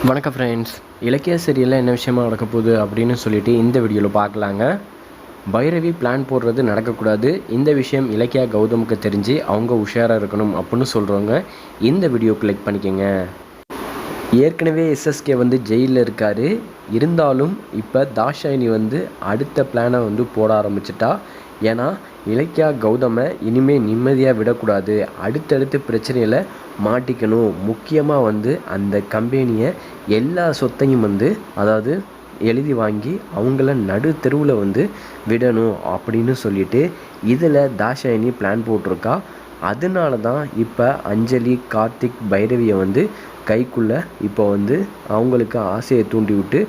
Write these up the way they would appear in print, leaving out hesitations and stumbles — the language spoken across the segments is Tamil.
வணக்கம் ஃப்ரெண்ட்ஸ். இலக்கிய சீரியலில் என்ன விஷயமா நடக்க போகுது அப்படின்னு சொல்லிட்டு இந்த வீடியோவில் பார்க்கலாங்க. பைரவி பிளான் போடுறது நடக்கக்கூடாது. இந்த விஷயம் இலக்கியா கௌதமுக்கு தெரிஞ்சு அவங்க உஷாராக இருக்கணும் அப்படின்னு சொல்கிறவங்க இந்த வீடியோ கிளிக் பண்ணிக்கோங்க. ஏற்கனவே எஸ்எஸ்கே ஜெயிலில் இருக்கார். இருந்தாலும் இப்போ தாஷாயினி அடுத்த பிளானை போட ஆரம்பிச்சிட்டா. ஏன்னா இலக்கியா கௌதமை இனிமேல் நிம்மதியாக விடக்கூடாது, அடுத்தடுத்து பிரச்சனையில் மாட்டிக்கணும். முக்கியமாக அந்த கம்பெனியை எல்லா சொத்தையும் அதாவது எழுதி வாங்கி அவங்கள நடு தெருவில் விடணும் அப்படின்னு சொல்லிட்டு இதில் தாஷாயினி பிளான் போட்டிருக்கா. அதனால தான் இப்போ அஞ்சலி, கார்த்திக், பைரவியை கைக்குள்ளே இப்போ அவங்களுக்கு ஆசையை தூண்டி விட்டு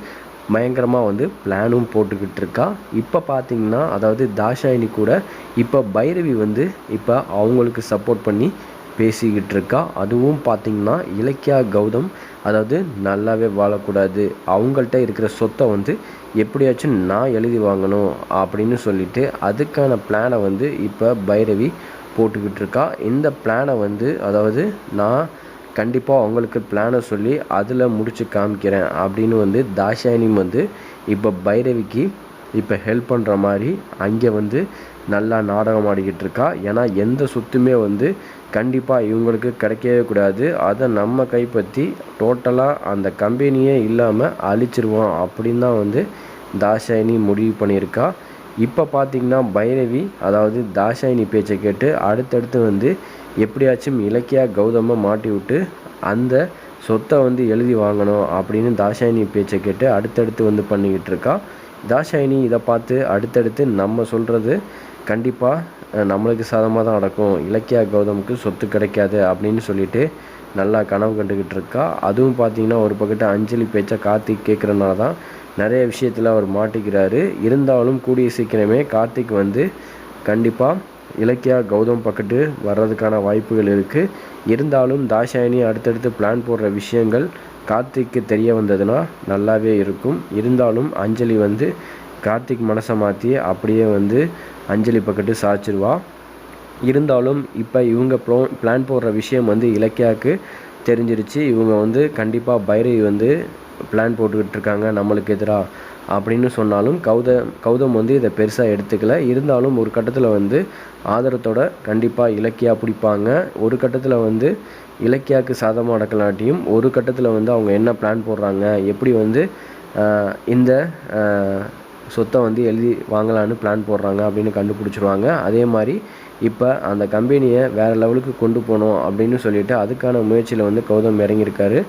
பயங்கரமாக பிளானும் போட்டுக்கிட்டு இருக்கா. இப்போ பார்த்திங்கன்னா அதாவது தாஷாயினி கூட இப்போ பைரவி இப்போ அவங்களுக்கு சப்போர்ட் பண்ணி பேசிக்கிட்டு இருக்கா. அதுவும் பார்த்திங்கன்னா இலக்கியா கௌதம் அதாவது நல்லாவே வாழக்கூடாது, அவங்கள்ட்ட இருக்கிற சொத்தை எப்படியாச்சும் நான் எழுதி வாங்கணும் அப்படின்னு சொல்லிட்டு அதுக்கான பிளானை இப்போ பைரவி போட்டுக்கிட்டு இருக்கா. இந்த பிளானை அதாவது நான் கண்டிப்பாக அவங்களுக்கு பிளானை சொல்லி அதில் முடித்து காமிக்கிறேன் அப்படின்னு தாஷாயினி இப்போ பைரவிக்கு இப்போ ஹெல்ப் பண்ணுற மாதிரி அங்கே நல்லா நாடகம் ஆடிக்கிட்டு இருக்கா. ஏன்னா எந்த சொத்துமே கண்டிப்பாக இவங்களுக்கு கிடைக்கவே கூடாது, அதை நம்ம கைப்பற்றி டோட்டலாக அந்த கம்பெனியே இல்லாமல் அழிச்சிருவோம் அப்படின்னு தான் தாஷாயினி முடிவு பண்ணியிருக்கா. இப்போ பார்த்திங்கன்னா பைரவி அதாவது தாஷாயினி பேச்சை கேட்டு அடுத்தடுத்து எப்படியாச்சும் இலக்கியா கௌதமை மாட்டி விட்டு அந்த சொத்தை எழுதி வாங்கணும் அப்படின்னு தாஷாயினி பேச்சை கேட்டு அடுத்தடுத்து பண்ணிக்கிட்டு இருக்கா. தாஷாயினி இதை பார்த்து அடுத்தடுத்து நம்ம சொல்கிறது கண்டிப்பாக நம்மளுக்கு சாதமாக தான் நடக்கும், இலக்கியா கௌதமுக்கு சொத்து கிடைக்காது அப்படின்னு சொல்லிட்டு நல்லா கனவு கண்டுக்கிட்டு இருக்கா. அதுவும் பார்த்திங்கன்னா ஒரு பக்கத்து அஞ்சலி பேச்சை கார்த்திக் கேட்குறனால தான் நிறைய விஷயத்தில் அவர் மாட்டிக்கிறாரு. இருந்தாலும் கூடிய சீக்கிரமே கார்த்திக் கண்டிப்பாக இலக்கியா கௌதம் பக்கத்து வர்றதுக்கான வாய்ப்புகள் இருக்குது. இருந்தாலும் தாஷாயினி அடுத்தடுத்து பிளான் போடுற விஷயங்கள் கார்த்திக்கு தெரிய வந்ததுன்னா நல்லாவே இருக்கும். இருந்தாலும் அஞ்சலி கார்த்திக் மனசை மாற்றி அப்படியே அஞ்சலி பக்கத்து சாய்ச்சிருவா. இருந்தாலும் இப்போ இவங்க பிளான் போடுற விஷயம் இலக்கியாவுக்கு தெரிஞ்சிருச்சு. இவங்க கண்டிப்பாக பைரவி பிளான் போட்டுக்கிட்டு இருக்காங்க நம்மளுக்கு எதிராக அப்படின்னு சொன்னாலும் கௌதம் இதை பெருசாக எடுத்துக்கல. இருந்தாலும் ஒரு கட்டத்தில் ஆதரத்தோட கண்டிப்பாக இலக்கியா பிடிப்பாங்க. ஒரு கட்டத்தில் இலக்கியாவுக்கு சாதமாக நடக்கலாட்டியும் ஒரு கட்டத்தில் அவங்க என்ன பிளான் போடுறாங்க, எப்படி இந்த சொத்தை எழுதி வாங்கலான்னு பிளான் போடுறாங்க அப்படின்னு கண்டுபிடிச்சிருவாங்க. அதே மாதிரி இப்போ அந்த கம்பெனியை வேறு லெவலுக்கு கொண்டு போகணும் அப்படின்னு சொல்லிட்டு அதுக்கான முயற்சியில் கௌதம் இறங்கியிருக்காரு.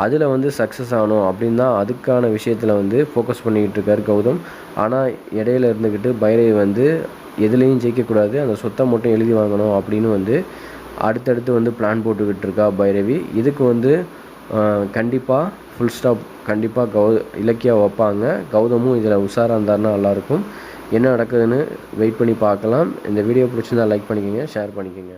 அதில் சக்ஸஸ் ஆகணும் அப்படின்னு தான் அதுக்கான விஷயத்தில் ஃபோக்கஸ் பண்ணிக்கிட்டு இருக்காரு கௌதம். ஆனால் இடையில இருந்துக்கிட்டு பைரவி எதுலேயும் ஜெயிக்கக்கூடாது, அந்த சொத்தை மட்டும் எழுதி வாங்கணும் அப்படின்னு அடுத்தடுத்து பிளான் போட்டுக்கிட்டு இருக்கா பைரவி. இதுக்கு கண்டிப்பாக ஃபுல் ஸ்டாப் கண்டிப்பாக இலக்கியா வைப்பாங்க. கௌதமும் இதில் உஷாராக இருந்தாருன்னா நல்லாயிருக்கும். என்ன நடக்குதுன்னு வெயிட் பண்ணி பார்க்கலாம். இந்த வீடியோ பிடிச்சிருந்தா லைக் பண்ணிக்கோங்க, ஷேர் பண்ணிக்கோங்க.